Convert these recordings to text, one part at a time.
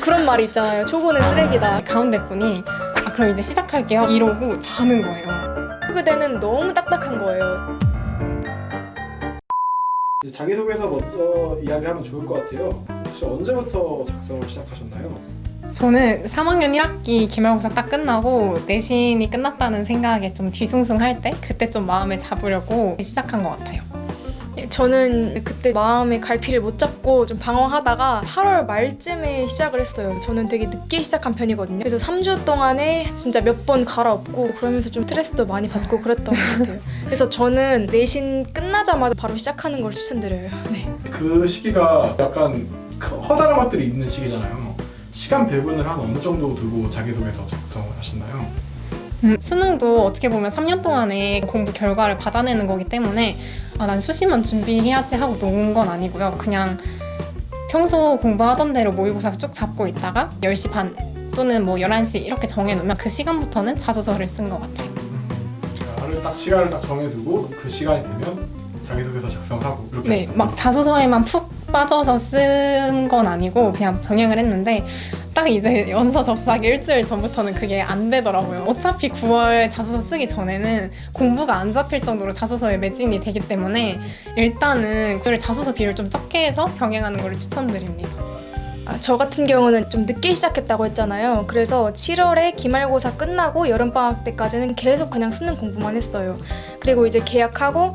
그런 말이 있잖아요. 초고는 쓰레기다. 가운데 분이 그럼 이제 시작할게요 이러고 자는 거예요. 그때는 너무 딱딱한 거예요. 이제 자기소개서 먼저 이야기하면 좋을 것 같아요. 혹시 언제부터 작성을 시작하셨나요? 저는 3학년 1학기 기말고사 딱 끝나고 내신이 끝났다는 생각에 좀 뒤숭숭할 때 그때 좀 마음을 잡으려고 시작한 것 같아요. 저는 그때 마음의 갈피를 못 잡고 좀 방황하다가 8월 말쯤에 시작을 했어요. 저는 되게 늦게 시작한 편이거든요. 그래서 3주 동안에 진짜 몇 번 갈아엎고 그러면서 좀 스트레스도 많이 받고 그랬던 것 같아요. 그래서 저는 내신 끝나자마자 바로 시작하는 걸 추천드려요. 네. 그 시기가 약간 커다란 것들이 있는 시기잖아요. 시간 배분을 한 어느 정도 두고 자기소개서 작성을 하셨나요? 수능도 어떻게 보면 3년 동안의 공부 결과를 받아내는 거기 때문에 난 수시만 준비해야지 하고 놓은 건 아니고요. 그냥 평소 공부하던 대로 모의고사 쭉 잡고 있다가 10시 반 또는 뭐 11시 이렇게 정해놓으면 그 시간부터는 자소서를 쓴 것 같아요. 시간을 딱 정해두고 그 시간이 되면 자기소개서 작성하고 이렇게 네, 하시나요? 막 자소서에만 푹 빠져서 쓴 건 아니고 그냥 병행을 했는데 딱 이제 연서 접수하기 일주일 전부터는 그게 안 되더라고요. 어차피 9월 자소서 쓰기 전에는 공부가 안 잡힐 정도로 자소서에 매진이 되기 때문에 일단은 그 자소서 비율 좀 적게 해서 병행하는 걸 추천드립니다. 저 같은 경우는 좀 늦게 시작했다고 했잖아요. 그래서 7월에 기말고사 끝나고 여름방학 때까지는 계속 그냥 수능 공부만 했어요. 그리고 이제 계약하고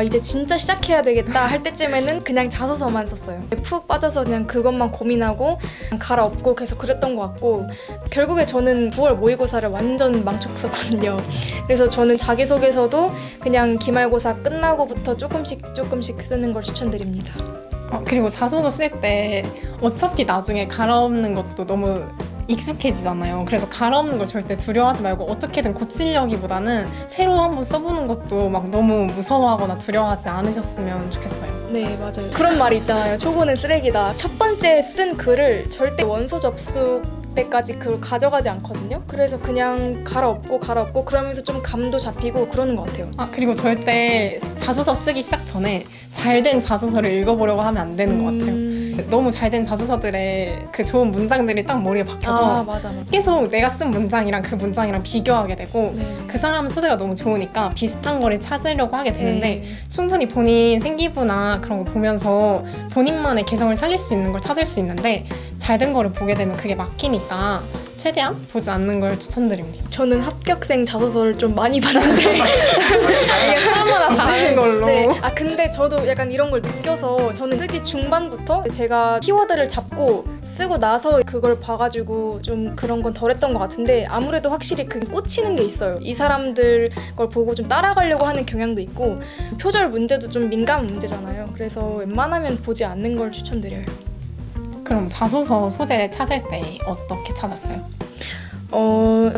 이제 진짜 시작해야 되겠다 할 때쯤에는 그냥 자소서만 썼어요. 푹 빠져서 그냥 그것만 고민하고 갈아엎고 계속 그랬던 것 같고 결국에 저는 9월 모의고사를 완전 망쳤었거든요. 그래서 저는 자기소개서도 그냥 기말고사 끝나고부터 조금씩 쓰는 걸 추천드립니다. 그리고 자소서 쓸 때 어차피 나중에 갈아엎는 것도 너무 익숙해지잖아요. 그래서 갈아엎는 걸 절대 두려워하지 말고 어떻게든 고치려기보다는 새로 한번 써보는 것도 막 너무 무서워하거나 두려워하지 않으셨으면 좋겠어요. 네, 맞아요. 그런 말이 있잖아요. 초고는 쓰레기다. 첫 번째 쓴 글을 절대 원서 접수 때까지 그걸 가져가지 않거든요. 그래서 그냥 갈아엎고 그러면서 좀 감도 잡히고 그러는 것 같아요. 그리고 절대 자소서 쓰기 시작 전에 잘된 자소서를 읽어보려고 하면 안 되는 것 같아요. 너무 잘된 자소서들의 그 좋은 문장들이 딱 머리에 박혀서 맞아. 계속 내가 쓴 문장이랑 그 문장이랑 비교하게 되고 그 사람 소재가 너무 좋으니까 비슷한 거를 찾으려고 하게 되는데 충분히 본인 생기부나 그런 거 보면서 본인만의 개성을 살릴 수 있는 걸 찾을 수 있는데 잘된 거를 보게 되면 그게 막히니까 최대한 보지 않는 걸 추천드립니다. 저는 합격생 자소서를 좀 많이 봤는데 이게 사람마다 다른 걸로. 네. 근데 저도 약간 이런 걸 느껴서 저는 쓰기 중반부터 제가 키워드를 잡고 쓰고 나서 그걸 봐가지고 좀 그런 건 덜했던 것 같은데 아무래도 확실히 그게 꽂히는 게 있어요. 이 사람들 걸 보고 좀 따라가려고 하는 경향도 있고 표절 문제도 좀 민감한 문제잖아요. 그래서 웬만하면 보지 않는 걸 추천드려요. 그럼 자소서 소재 찾을 때 어떻게 찾았어요?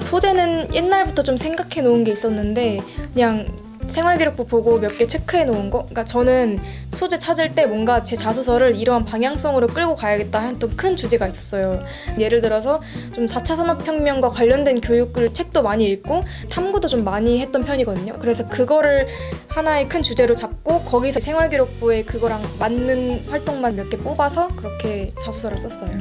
소재는 옛날부터 좀 생각해 놓은 게 있었는데 그냥 생활기록부 보고 몇 개 체크해 놓은 거? 그러니까 저는 소재 찾을 때 뭔가 제 자소서를 이러한 방향성으로 끌고 가야겠다 했던 큰 주제가 있었어요. 예를 들어서 좀 4차 산업혁명과 관련된 교육을 책도 많이 읽고 탐구도 좀 많이 했던 편이거든요. 그래서 그거를 하나의 큰 주제로 잡고 거기서 생활기록부에 그거랑 맞는 활동만 몇 개 뽑아서 그렇게 자소서를 썼어요.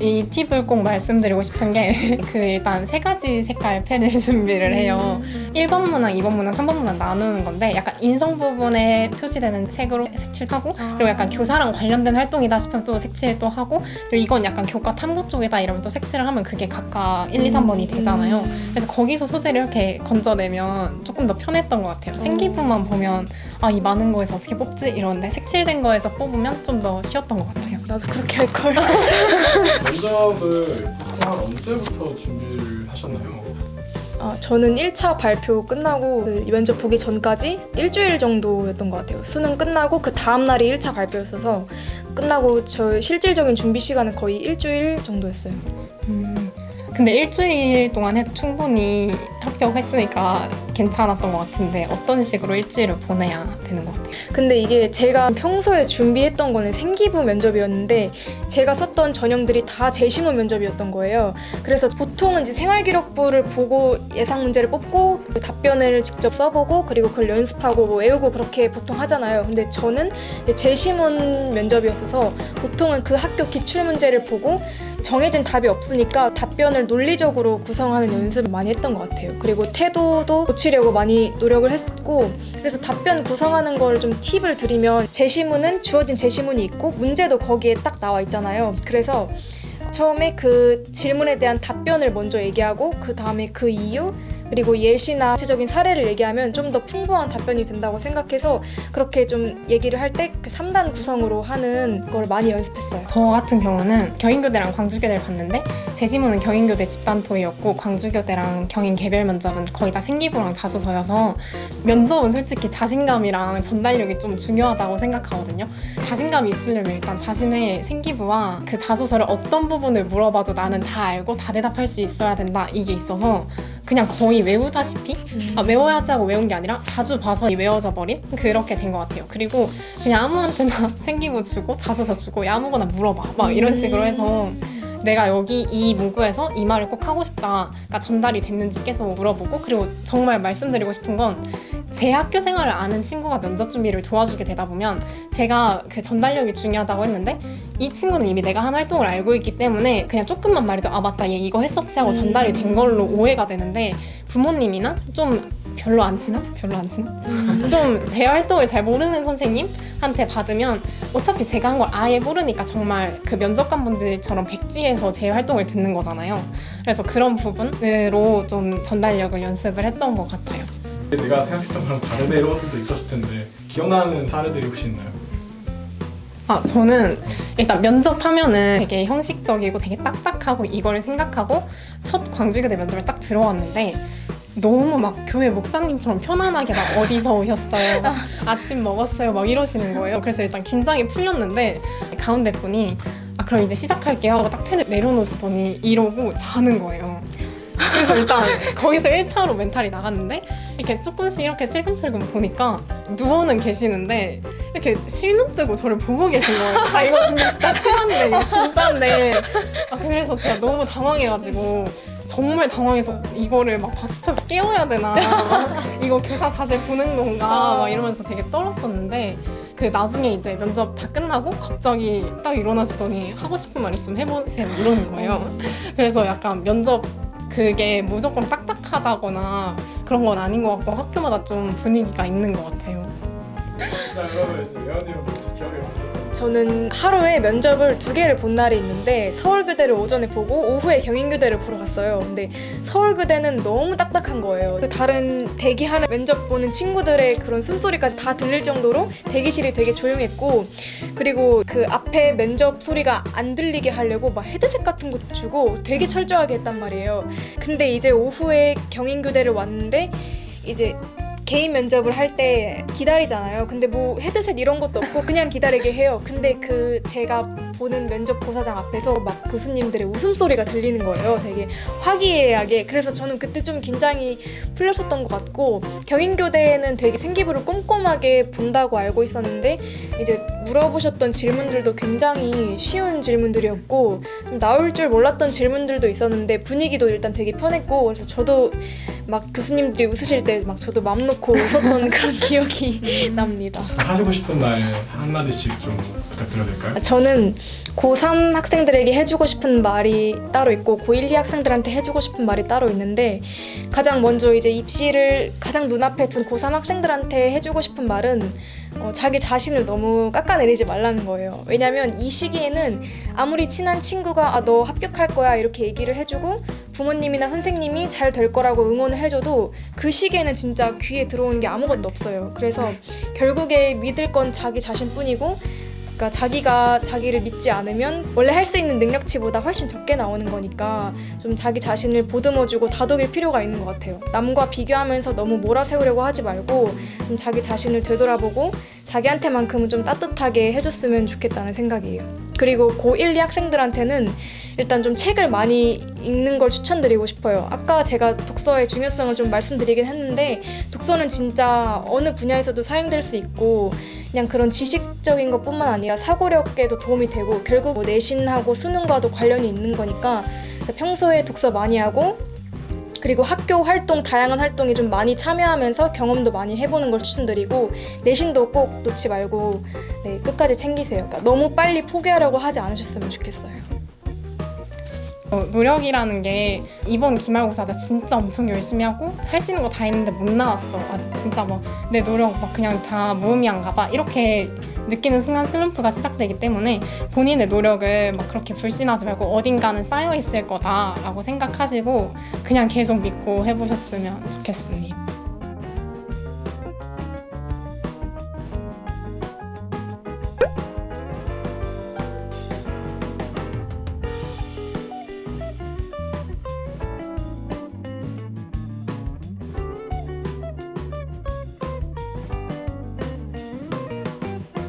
이 팁을 꼭 말씀드리고 싶은 게 일단 3가지 색깔 펜을 준비를 해요. 1번 문항, 2번 문항, 3번 문항 나누는 건데 약간 인성 부분에 표시되는 색으로 색칠하고 그리고 약간 교사랑 관련된 활동이다 싶으면 또 색칠 또 하고 그리고 이건 약간 교과 탐구 쪽이다 이러면 또 색칠을 하면 그게 각각 1, 2, 3번이 되잖아요. 그래서 거기서 소재를 이렇게 건져내면 조금 더 편했던 것 같아요. 생기부만 보면 이 많은 거에서 어떻게 뽑지? 이러는데 색칠된 거에서 뽑으면 좀 더 쉬웠던 것 같아요. 나도 그렇게 할 걸. 면접을 한 언제부터 준비를 하셨나요? 저는 1차 발표 끝나고 그 면접 보기 전까지 일주일 정도였던 것 같아요. 수능 끝나고 그 다음 날이 1차 발표였어서 끝나고 저의 실질적인 준비 시간은 거의 일주일 정도였어요. 근데 일주일 동안 해도 충분히 합격했으니까 괜찮았던 것 같은데 어떤 식으로 일주일을 보내야 되는 것 같아요? 근데 이게 제가 평소에 준비했던 거는 생기부 면접이었는데 제가 썼던 전형들이 다 재시문 면접이었던 거예요. 그래서 보통은 이제 생활기록부를 보고 예상 문제를 뽑고 그 답변을 직접 써보고 그리고 그걸 연습하고 뭐 외우고 그렇게 보통 하잖아요. 근데 저는 재시문 면접이었어서 보통은 그 학교 기출문제를 보고 정해진 답이 없으니까 답변을 논리적으로 구성하는 연습을 많이 했던 것 같아요. 그리고 태도도 고치려고 많이 노력을 했고, 그래서 답변 구성하는 걸 좀 팁을 드리면, 제시문은 주어진 제시문이 있고 문제도 거기에 딱 나와 있잖아요. 그래서 처음에 그 질문에 대한 답변을 먼저 얘기하고 그 다음에 그 이유, 그리고 예시나 구체적인 사례를 얘기하면 좀 더 풍부한 답변이 된다고 생각해서 그렇게 좀 얘기를 할 때 3단 구성으로 하는 걸 많이 연습했어요. 저 같은 경우는 경인교대랑 광주교대를 봤는데 제시문은 경인교대 집단토의였고 광주교대랑 경인 개별 면접은 거의 다 생기부랑 자소서여서 면접은 솔직히 자신감이랑 전달력이 좀 중요하다고 생각하거든요. 자신감이 있으려면 일단 자신의 생기부와 그 자소서를 어떤 부분을 물어봐도 나는 다 알고 다 대답할 수 있어야 된다, 이게 있어서 그냥 거의 외우다시피 외워야지 하고 외운 게 아니라 자주 봐서 외워져 버린 그렇게 된 것 같아요. 그리고 그냥 아무한테나 생기부 주고 자소서 주고 아무거나 물어봐 막 이런 식으로 해서 내가 여기 이 문구에서 이 말을 꼭 하고 싶다가 전달이 됐는지 계속 물어보고, 그리고 정말 말씀드리고 싶은 건 제 학교 생활을 아는 친구가 면접 준비를 도와주게 되다 보면 제가 그 전달력이 중요하다고 했는데 이 친구는 이미 내가 한 활동을 알고 있기 때문에 그냥 조금만 말해도 아 맞다 얘 이거 했었지 하고 전달이 된 걸로 오해가 되는데, 부모님이나 좀 별로 안 친한? 좀 제 활동을 잘 모르는 선생님한테 받으면 어차피 제가 한 걸 아예 모르니까 정말 그 면접관분들처럼 백지에서 제 활동을 듣는 거잖아요. 그래서 그런 부분으로 좀 전달력을 연습을 했던 것 같아요. 내가 생각했던 거랑 다른 애로도 있었을 텐데 기억나는 사례들이 혹시 있나요? 저는 일단 면접하면은 되게 형식적이고 되게 딱딱하고 이거를 생각하고 첫 광주교대 면접을 딱 들어왔는데 너무 막 교회 목사님처럼 편안하게 막 어디서 오셨어요? 막 아침 먹었어요? 막 이러시는 거예요. 그래서 일단 긴장이 풀렸는데 가운데 분이 그럼 이제 시작할게요 하고 딱 펜을 내려놓으시더니 이러고 자는 거예요. 그래서 일단 거기서 1차로 멘탈이 나갔는데 이렇게 조금씩 이렇게 슬금슬금 보니까 누워는 계시는데 이렇게 실눈 뜨고 저를 보고 계신 거예요. 이거 근데 진짜 실화인데 이거 진짜인데 그래서 제가 너무 당황해가지고 정말 당황해서 이거를 막 박수쳐서 깨워야 되나 이거 교사 자질 보는 건가 막 이러면서 되게 떨었었는데, 그 나중에 이제 면접 다 끝나고 갑자기 딱 일어나시더니 하고 싶은 말 있으면 해보세요 이러는 거예요. 그래서 약간 면접 그게 무조건 딱딱하다거나 그런 건 아닌 것 같고 학교마다 좀 분위기가 있는 것 같아요. 자, 그러면 이제 예언님은 혹시 기억에 남는 저는 하루에 면접을 2개를 본 날이 있는데 서울교대를 오전에 보고 오후에 경인교대를 보러 갔어요. 근데 서울교대는 너무 딱딱한 거예요. 다른 대기하는 면접 보는 친구들의 그런 숨소리까지 다 들릴 정도로 대기실이 되게 조용했고, 그리고 그 앞에 면접 소리가 안 들리게 하려고 막 헤드셋 같은 거 주고 되게 철저하게 했단 말이에요. 근데 이제 오후에 경인교대를 왔는데 이제 개인 면접을 할 때 기다리잖아요. 근데 뭐 헤드셋 이런 것도 없고 그냥 기다리게 해요. 근데 그 제가 보는 면접 보사장 앞에서 막 교수님들의 웃음소리가 들리는 거예요. 되게 화기애애하게. 그래서 저는 그때 좀 긴장이 풀렸었던 것 같고, 경인교대는 되게 생기부를 꼼꼼하게 본다고 알고 있었는데 이제 물어보셨던 질문들도 굉장히 쉬운 질문들이었고 좀 나올 줄 몰랐던 질문들도 있었는데 분위기도 일단 되게 편했고, 그래서 저도 막 교수님들이 웃으실 때 막 저도 맘 놓고 웃었던 그런 기억이 납니다. 하시고 싶은 말 한마디씩 좀 부탁드려도 될까요? 저는 고3 학생들에게 해주고 싶은 말이 따로 있고 고1, 2 학생들한테 해주고 싶은 말이 따로 있는데, 가장 먼저 이제 입시를 가장 눈앞에 둔 고3 학생들한테 해주고 싶은 말은 자기 자신을 너무 깎아내리지 말라는 거예요. 왜냐면 이 시기에는 아무리 친한 친구가 너 합격할 거야 이렇게 얘기를 해주고 부모님이나 선생님이 잘 될 거라고 응원을 해줘도 그 시기에는 진짜 귀에 들어오는 게 아무것도 없어요. 그래서 결국에 믿을 건 자기 자신뿐이고, 그러니까 자기가 자기를 믿지 않으면 원래 할 수 있는 능력치보다 훨씬 적게 나오는 거니까 좀 자기 자신을 보듬어주고 다독일 필요가 있는 것 같아요. 남과 비교하면서 너무 몰아세우려고 하지 말고 좀 자기 자신을 되돌아보고 자기한테만큼은 좀 따뜻하게 해줬으면 좋겠다는 생각이에요. 그리고 고1, 2 학생들한테는 일단 좀 책을 많이 읽는 걸 추천드리고 싶어요. 아까 제가 독서의 중요성을 좀 말씀드리긴 했는데 독서는 진짜 어느 분야에서도 사용될 수 있고 그냥 그런 지식적인 것뿐만 아니라 사고력에도 도움이 되고 결국 뭐 내신하고 수능과도 관련이 있는 거니까 평소에 독서 많이 하고 그리고 학교 활동, 다양한 활동에 좀 많이 참여하면서 경험도 많이 해보는 걸 추천드리고 내신도 꼭 놓지 말고 끝까지 챙기세요. 그러니까 너무 빨리 포기하려고 하지 않으셨으면 좋겠어요. 노력이라는 게 이번 기말고사 나 진짜 엄청 열심히 하고 할 수 있는 거 다 했는데 못 나왔어. 진짜 막 내 노력 막 그냥 다 무의미한가 봐. 이렇게 느끼는 순간 슬럼프가 시작되기 때문에 본인의 노력을 막 그렇게 불신하지 말고 어딘가는 쌓여 있을 거다라고 생각하시고 그냥 계속 믿고 해보셨으면 좋겠습니다.